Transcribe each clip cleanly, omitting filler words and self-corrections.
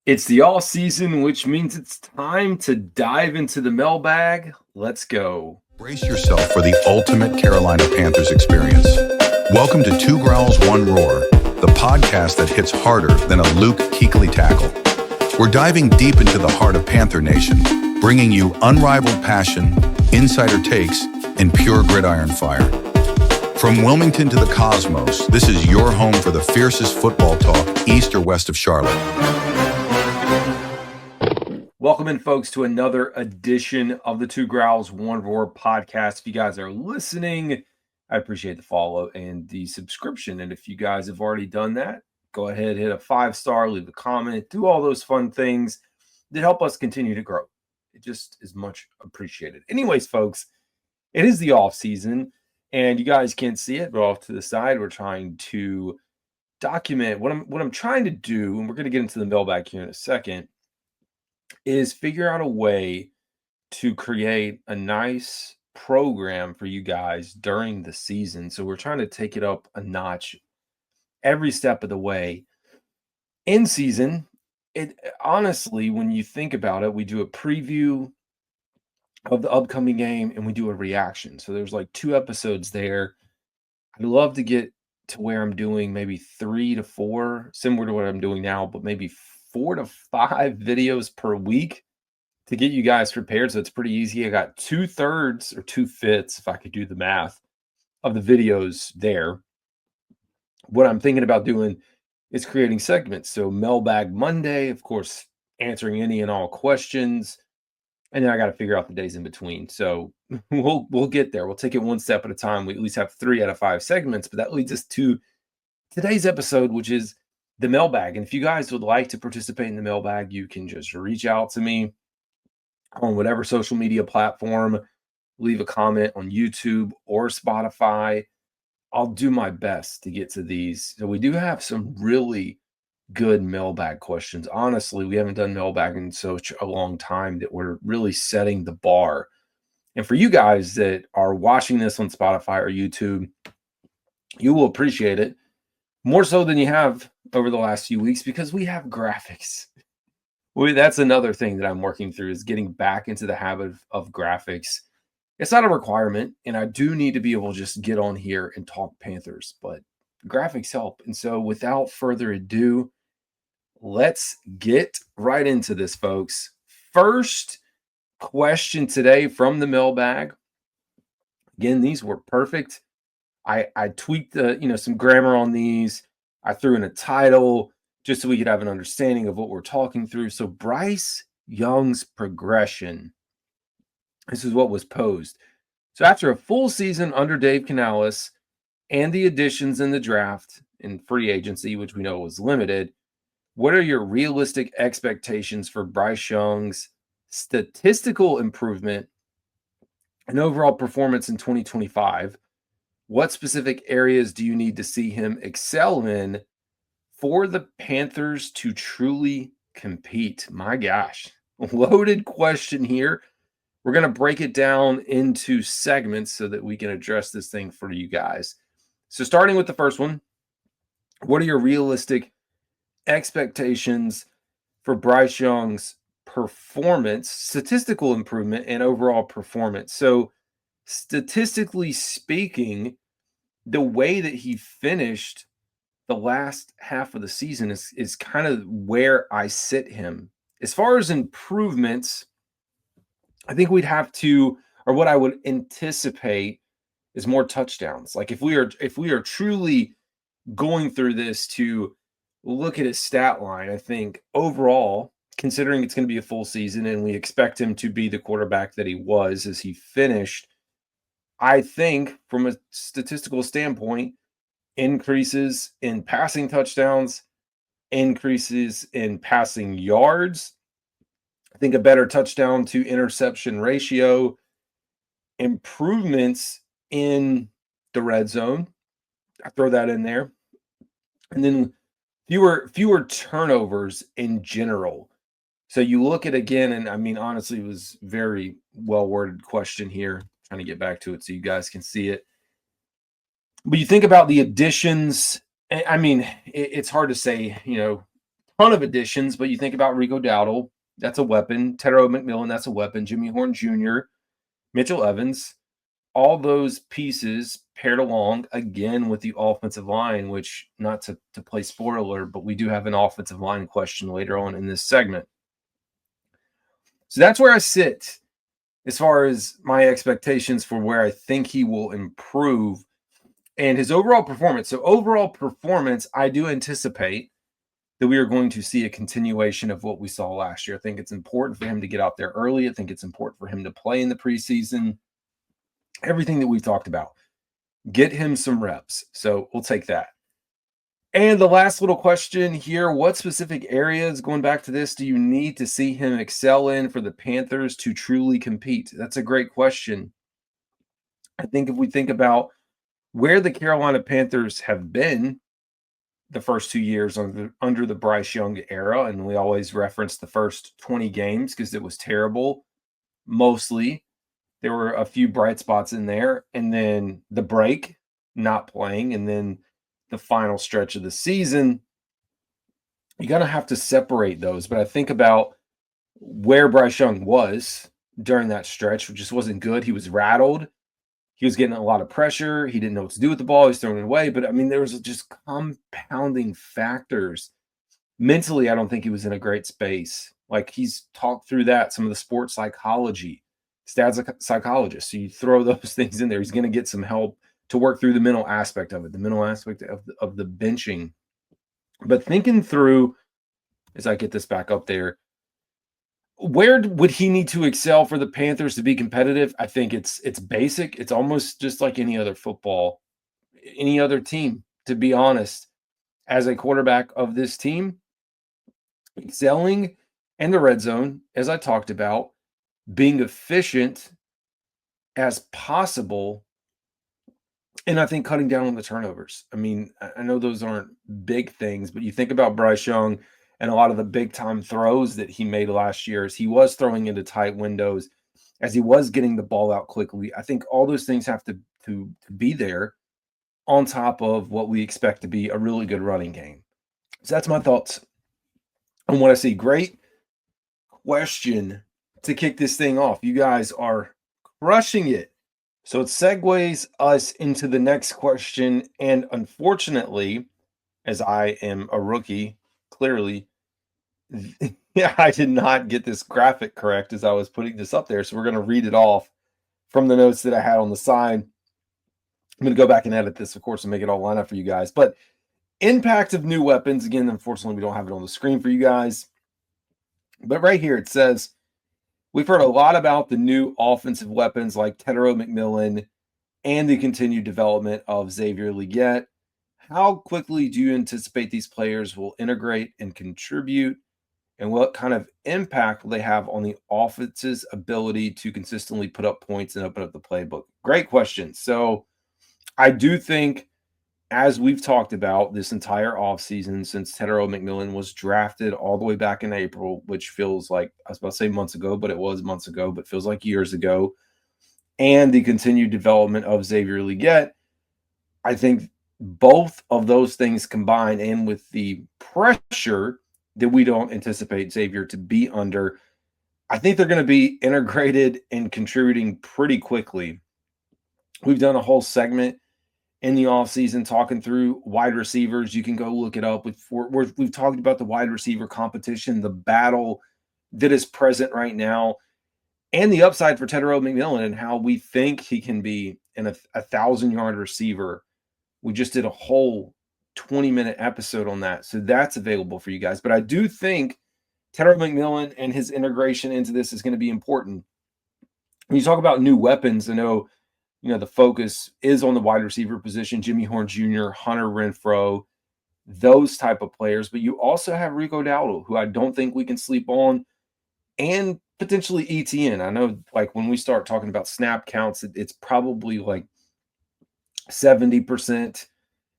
It's the off season, which means it's time to dive into the mailbag. Let's go. Brace yourself for the ultimate Carolina Panthers experience. Welcome to Two Growls, One Roar, the podcast that hits harder than a Luke Kuechly tackle. We're diving deep into the heart of Panther Nation, bringing you unrivaled passion, insider takes, and pure gridiron fire. From Wilmington to the cosmos, this is your home for the fiercest football talk east or west of Charlotte. Welcome in, folks, to another edition of the Two Growls, One Roar podcast. If you guys are listening, I appreciate the follow and the subscription. And if you guys have already done that, go ahead, hit a 5-star, leave a comment, do all those fun things that help us continue to grow. It just is much appreciated. Anyways, folks, it is the off season, and you guys can't see it, but off to the side, we're trying to document what I'm trying to do, and we're going to get into the mailbag here in a second, is figure out a way to create a nice program for you guys during the season. So we're trying to take it up a notch every step of the way. In season, it honestly, when you think about it, we do a preview of the upcoming game and we do a reaction. So there's like 2 episodes there. I'd love to get to where I'm doing maybe 3 to 4, similar to what I'm doing now, but maybe 4 to 5 videos per week to get you guys prepared. So it's pretty easy. I got 2/3 or 2/5, if I could do the math, of the videos there. What I'm thinking about doing is creating segments. So Mailbag Monday, of course, answering any and all questions. And then I got to figure out the days in between. So we'll get there. We'll take it one step at a time. We at least have 3 out of 5 segments, but that leads us to today's episode, which is the mailbag. And if you guys would like to participate in the mailbag, you can just reach out to me on whatever social media platform, leave a comment on YouTube or Spotify. I'll do my best to get to these. So we do have some really good mailbag questions. Honestly, we haven't done mailbag in such a long time that we're really setting the bar. And for you guys that are watching this on Spotify or YouTube, you will appreciate it more so than you have over the last few weeks because we have graphics. That's another thing that I'm working through, is getting back into the habit of graphics. It's not a requirement, and I do need to be able to just get on here and talk Panthers, but graphics help. And so without further ado, let's get right into this, folks. First question today from the mailbag. Again, these were perfect. I tweaked some grammar on these. I threw in a title just so we could have an understanding of what we're talking through. So Bryce Young's progression. This is what was posed. So after a full season under Dave Canales and the additions in the draft and free agency, which we know was limited, what are your realistic expectations for Bryce Young's statistical improvement and overall performance in 2025? What specific areas do you need to see him excel in for the Panthers to truly compete? My gosh, loaded question here. We're going to break it down into segments so that we can address this thing for you guys. So starting with the first one, what are your realistic expectations for Bryce Young's performance, statistical improvement, and overall performance? So statistically speaking, the way that he finished the last half of the season is kind of where I sit him. As far as improvements, I think we'd have to, or what I would anticipate is more touchdowns. Like if we are truly going through this to look at his stat line, I think overall, considering it's going to be a full season and we expect him to be the quarterback that he was as he finished, I think from a statistical standpoint, increases in passing touchdowns, increases in passing yards, I think a better touchdown to interception ratio, improvements in the red zone. I throw that in there. And then fewer turnovers in general. So you look at again, and I mean, honestly, it was very well-worded question here. Trying to get back to it so you guys can see it. But you think about the additions. I mean, it's hard to say, ton of additions, but you think about Rico Dowdle, that's a weapon. Tetairoa McMillan, that's a weapon. Jaycee Horn Jr., Mitchell Evans, all those pieces paired along again with the offensive line, which not to play spoiler, but we do have an offensive line question later on in this segment. So that's where I sit as far as my expectations for where I think he will improve and his overall performance. So overall performance, I do anticipate that we are going to see a continuation of what we saw last year. I think it's important for him to get out there early. I think it's important for him to play in the preseason. Everything that we've talked about. Get him some reps. So we'll take that. And the last little question here, what specific areas, going back to this, do you need to see him excel in for the Panthers to truly compete? That's a great question. I think if we think about where the Carolina Panthers have been the first 2 years under the Bryce Young era, and we always reference the first 20 games because it was terrible, mostly. There were a few bright spots in there, and then the break, not playing, and then the final stretch of the season. You're going to have to separate those. But I think about where Bryce Young was during that stretch, which just wasn't good. He was rattled. He was getting a lot of pressure. He didn't know what to do with the ball. He was throwing it away. But, I mean, there was just compounding factors. Mentally, I don't think he was in a great space. Like, he's talked through that, some of the sports psychology. Stats psychologist. So you throw those things in there. He's going to get some help to work through the mental aspect of it, the mental aspect of the benching. But thinking through, as I get this back up there, where would he need to excel for the Panthers to be competitive? I think it's basic. It's almost just like any other football, any other team, to be honest. As a quarterback of this team, excelling in the red zone, as I talked about, being efficient as possible, and I think cutting down on the turnovers. I mean, I know those aren't big things, but you think about Bryce Young and a lot of the big-time throws that he made last year as he was throwing into tight windows, as he was getting the ball out quickly. I think all those things have to be there on top of what we expect to be a really good running game. So that's my thoughts on what I see. Great question to kick this thing off. You guys are crushing it. So it segues us into the next question. And unfortunately, as I am a rookie, clearly, yeah, I did not get this graphic correct as I was putting this up there. So we're going to read it off from the notes that I had on the side. I'm going to go back and edit this, of course, and make it all line up for you guys. But impact of new weapons. Again, unfortunately, we don't have it on the screen for you guys. But right here, it says, we've heard a lot about the new offensive weapons like Tetairoa McMillan and the continued development of Xavier Legette. How quickly do you anticipate these players will integrate and contribute? And what kind of impact will they have on the offense's ability to consistently put up points and open up the playbook? Great question. So I do think, as we've talked about this entire offseason since Tetairoa McMillan was drafted all the way back in April, which feels like, I was about to say months ago, but it was months ago, but feels like years ago, and the continued development of Xavier Legette, I think both of those things combined, and with the pressure that we don't anticipate Xavier to be under, I think they're going to be integrated and contributing pretty quickly. We've done a whole segment in the offseason talking through wide receivers. You can go look it up. We've talked about the wide receiver competition, the battle that is present right now, and the upside for Tetairoa McMillan and how we think he can be in a 1,000-yard receiver. We just did a whole 20-minute episode on that. So that's available for you guys. But I do think Tetairoa McMillan and his integration into this is going to be important. When you talk about new weapons, I know, the focus is on the wide receiver position, Jaycee Horn Jr., Hunter Renfrow, those type of players. But you also have Rico Dowdle, who I don't think we can sleep on, and potentially ETN. I know, like, when we start talking about snap counts, it's probably like 70%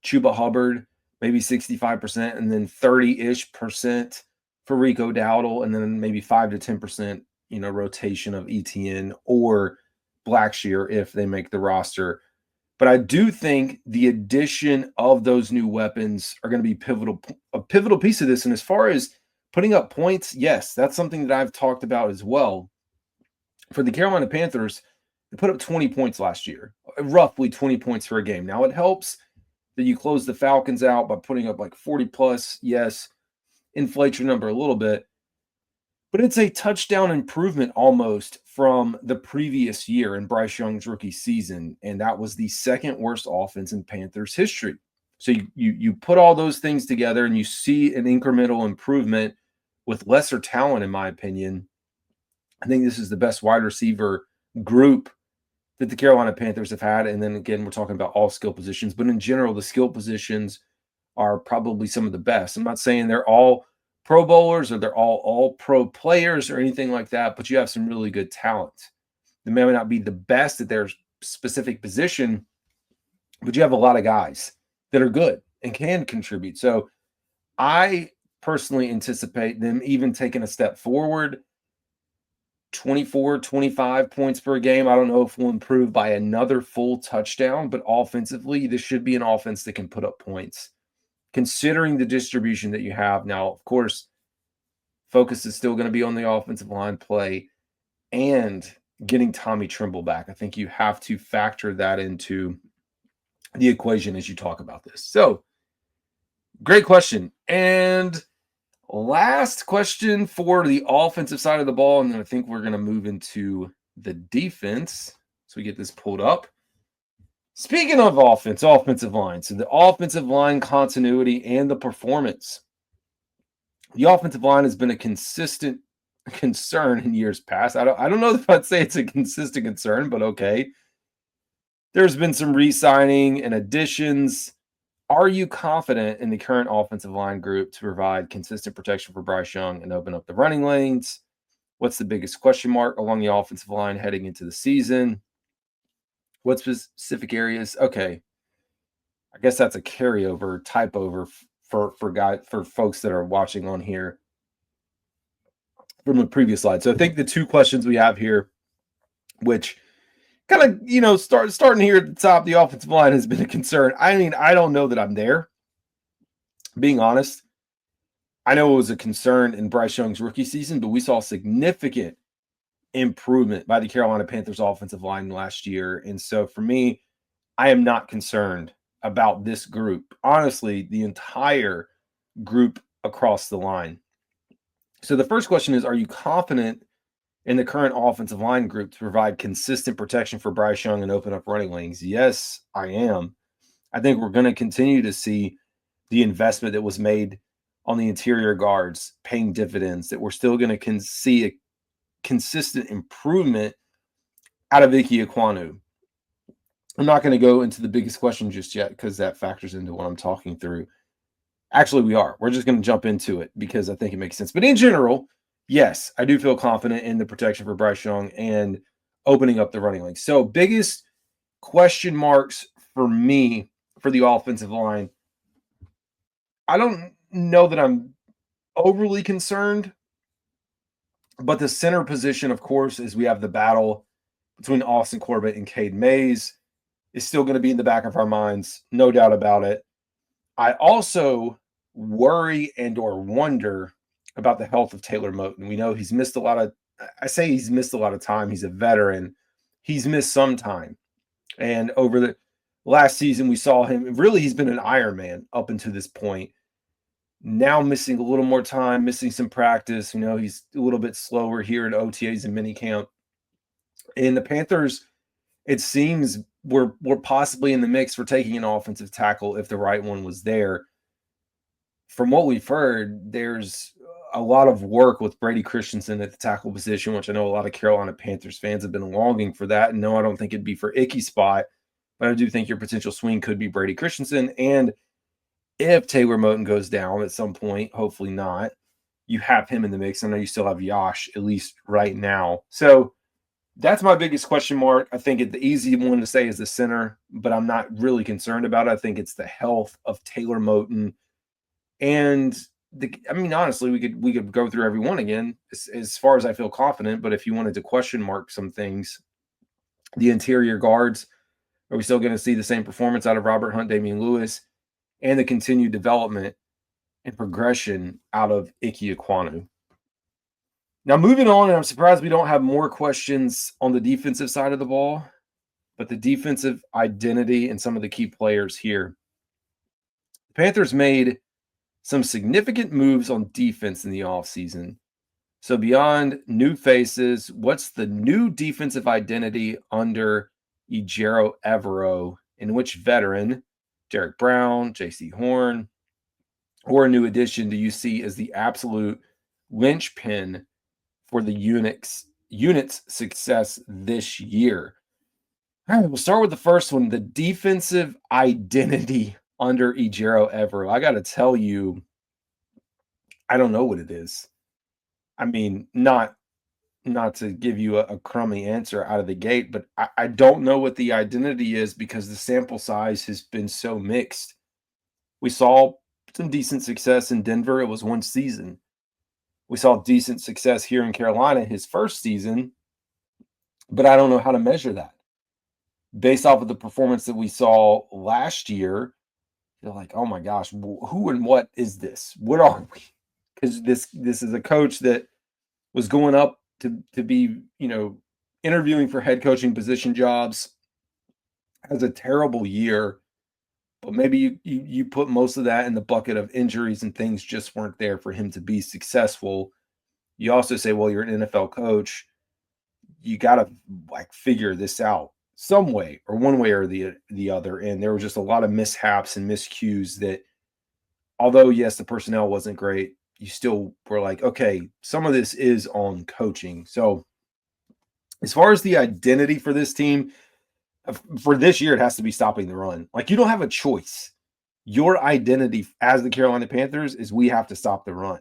Chuba Hubbard, maybe 65%, and then 30-ish% for Rico Dowdle, and then maybe 5 to 10%, rotation of ETN or Blackshear if they make the roster. But I do think the addition of those new weapons are going to be a pivotal piece of this. And as far as putting up points, yes, that's something that I've talked about as well. For the Carolina Panthers, they put up 20 points last year, roughly 20 points for a game. Now, it helps that you close the Falcons out by putting up like 40 plus. Yes, inflate your number a little bit. But it's a touchdown improvement almost from the previous year in Bryce Young's rookie season. And that was the second worst offense in Panthers history. So you put all those things together and you see an incremental improvement with lesser talent, in my opinion. I think this is the best wide receiver group that the Carolina Panthers have had. And then again, we're talking about all skill positions. But in general, the skill positions are probably some of the best. I'm not saying they're all Pro Bowlers or they're all pro players or anything like that, but you have some really good talent. They may not be the best at their specific position, but you have a lot of guys that are good and can contribute. So I personally anticipate them even taking a step forward, 24, 25 points per game. I don't know if we'll improve by another full touchdown, but offensively, this should be an offense that can put up points, considering the distribution that you have. Now, of course, focus is still going to be on the offensive line play and getting Tommy Tremble back. I think you have to factor that into the equation as you talk about this. So, great question. And last question for the offensive side of the ball, and then I think we're going to move into the defense. So we get this pulled up. Speaking of offensive line, so the offensive line continuity and the performance. The offensive line has been a consistent concern in years past. I don't know if I'd say it's a consistent concern, but okay. There's been some re-signing and additions. Are you confident in the current offensive line group to provide consistent protection for Bryce Young and open up the running lanes? What's the biggest question mark along the offensive line heading into the season? What specific areas? Okay, I guess that's a carryover, type over for folks that are watching on here from the previous slide. So I think the two questions we have here, which kind of, starting here at the top, the offensive line has been a concern. I mean, I don't know that I'm there, being honest. I know it was a concern in Bryce Young's rookie season, but we saw significant improvement by the Carolina Panthers offensive line last year. And so for me, I am not concerned about this group. Honestly, the entire group across the line. So the first question is, are you confident in the current offensive line group to provide consistent protection for Bryce Young and open up running lanes? Yes, I am. I think we're going to continue to see the investment that was made on the interior guards paying dividends, that we're still going to see a consistent improvement out of Ike Ekwonu. I'm not going to go into the biggest question just yet because that factors into what I'm talking through. Actually, we are. We're just going to jump into it because I think it makes sense. But in general, yes, I do feel confident in the protection for Bryce Young and opening up the running lanes. So biggest question marks for me for the offensive line. I don't know that I'm overly concerned, but the center position, of course, as we have the battle between Austin Corbett and Cade Mays, is still going to be in the back of our minds, no doubt about it. I also worry and or wonder about the health of Taylor Moton. We know he's missed a lot of time. He's a veteran. He's missed some time. And over the last season, we saw him, really, he's been an Iron Man up until this point. Now missing a little more time, missing some practice. He's a little bit slower here in OTAs and minicamp. And the Panthers, it seems, we're possibly in the mix for taking an offensive tackle if the right one was there. From what we've heard, there's a lot of work with Brady Christensen at the tackle position, which I know a lot of Carolina Panthers fans have been longing for that. And no, I don't think it'd be for Icky's spot, but I do think your potential swing could be Brady Christensen. And if Taylor Moton goes down at some point, hopefully not, you have him in the mix. I know you still have Yash, at least right now. So that's my biggest question mark. I think the easy one to say is the center, but I'm not really concerned about it. I think it's the health of Taylor Moton. And honestly, we could go through every one again as far as I feel confident. But if you wanted to question mark some things, the interior guards Are we still going to see the same performance out of Robert Hunt, Damian Lewis, and the continued development and progression out of Ike Ekwonu? Now, moving on, and I'm surprised we don't have more questions on the defensive side of the ball, but the defensive identity and some of the key players here. The Panthers made some significant moves on defense in the offseason. So beyond new faces, what's the new defensive identity under Ejiro Evero, and which veteran, Derrick Brown, Jaycee Horn, or a new addition do you see as the absolute linchpin for the unit's success this year? All right, we'll start with the first one, the defensive identity under Ejiro Evero. I got to tell you, I don't know what it is. I mean, not to give you a crummy answer out of the gate, but I don't know what the identity is because the sample size has been so mixed. We saw some decent success in Denver. It was one season. We saw decent success here in Carolina his first season, but I don't know how to measure that. Based off of the performance that we saw last year, you're like, oh my gosh, who and what is this? What are we? Because this is a coach that was going up to be, interviewing for head coaching position jobs, has a terrible year, but maybe you put most of that in the bucket of injuries and things just weren't there for him to be successful. You also say, well, you're an NFL coach. You got to figure this out some way or one way or the other. And there were just a lot of mishaps and miscues that, although, yes, the personnel wasn't great, you still were like, okay, some of this is on coaching. So as far as the identity for this team, for this year, it has to be stopping the run. You don't have a choice. Your identity as the Carolina Panthers is we have to stop the run.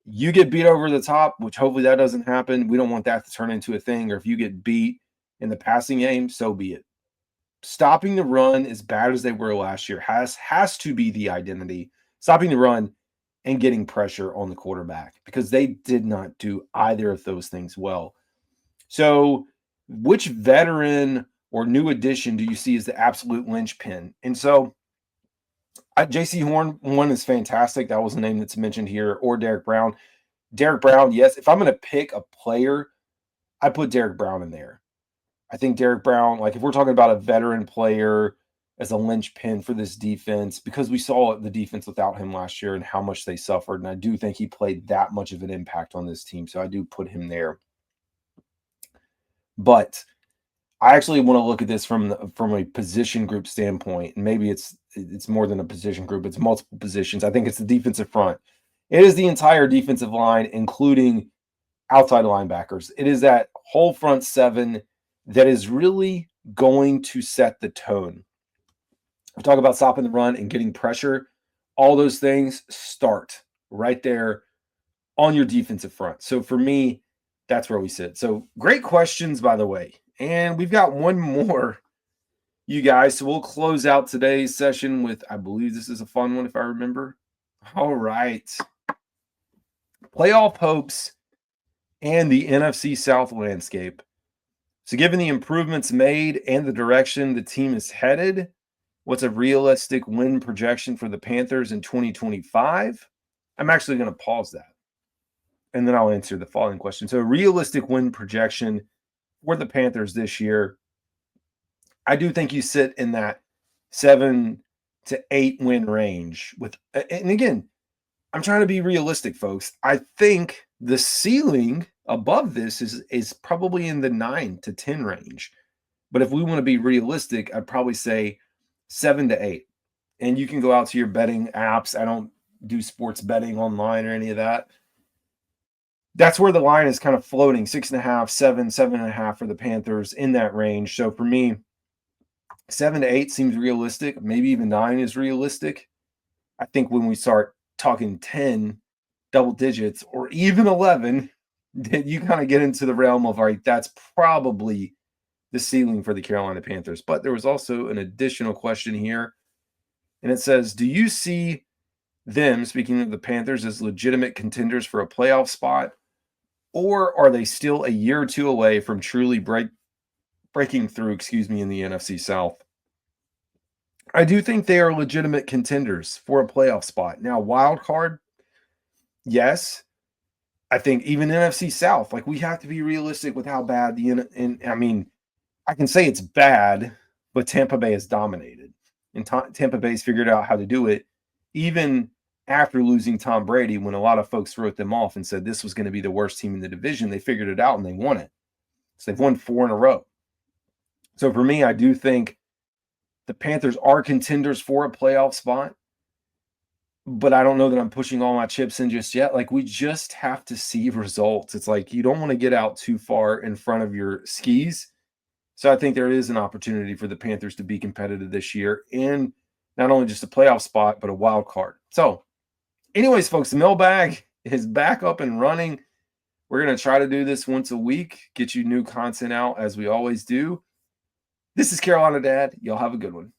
You get beat over the top, which hopefully that doesn't happen. We don't want that to turn into a thing. Or if you get beat in the passing game, so be it. Stopping the run, as bad as they were last year, has to be the identity. Stopping the run and getting pressure on the quarterback, because they did not do either of those things well. So which veteran or new addition do you see as the absolute linchpin? And so Jaycee Horn, one is fantastic. That was a name that's mentioned here, or Derrick Brown. Derrick Brown, yes. If I'm going to pick a player, I put Derrick Brown in there. I think Derrick Brown, if we're talking about a veteran player as a linchpin for this defense, because we saw the defense without him last year and how much they suffered. And I do think he played that much of an impact on this team. So I do put him there. But I actually want to look at this from a position group standpoint. And maybe it's more than a position group. It's multiple positions. I think it's the defensive front. It is the entire defensive line, including outside linebackers. It is that whole front seven that is really going to set the tone. We talk about stopping the run and getting pressure. All those things start right there on your defensive front. So for me, that's where we sit. So great questions, by the way. And we've got one more, you guys. So we'll close out today's session with, I believe this is a fun one if I remember. All right. Playoff hopes and the NFC South landscape. So given the improvements made and the direction the team is headed, what's a realistic win projection for the Panthers in 2025? I'm actually going to pause that, and then I'll answer the following question. So realistic win projection for the Panthers this year, I do think you sit in that 7 to 8 win range. And again, I'm trying to be realistic, folks. I think the ceiling above this is probably in the 9 to 10 range. But if we want to be realistic, I'd probably say 7 to 8. And you can go out to your betting apps. I don't do sports betting online or any of that. That's where the line is kind of floating, 6.5, 7, 7.5 for the Panthers, in that range. So for me, 7 to 8 seems realistic. Maybe even 9 is realistic. I think when we start talking 10, double digits, or even 11, then you kind of get into the realm of, all right, that's probably the ceiling for the Carolina Panthers. But there was also an additional question here, and it says, do you see them, speaking of the Panthers, as legitimate contenders for a playoff spot, or are they still a year or two away from truly breaking through, in the NFC South. I do think they are legitimate contenders for a playoff spot. Now, wild card, yes. I think even NFC South, like we have to be realistic with how bad I mean, I can say it's bad, but Tampa Bay has dominated. And Tampa Bay's figured out how to do it, even after losing Tom Brady, when a lot of folks wrote them off and said this was going to be the worst team in the division. They figured it out and they won it. So they've won 4 in a row. So for me, I do think the Panthers are contenders for a playoff spot, but I don't know that I'm pushing all my chips in just yet. Like, we just have to see results. It's like you don't want to get out too far in front of your skis. So I think there is an opportunity for the Panthers to be competitive this year, and not only just a playoff spot, but a wild card. So anyways, folks, the mailbag is back up and running. We're going to try to do this once a week, get you new content out as we always do. This is Carolina Dad. Y'all have a good one.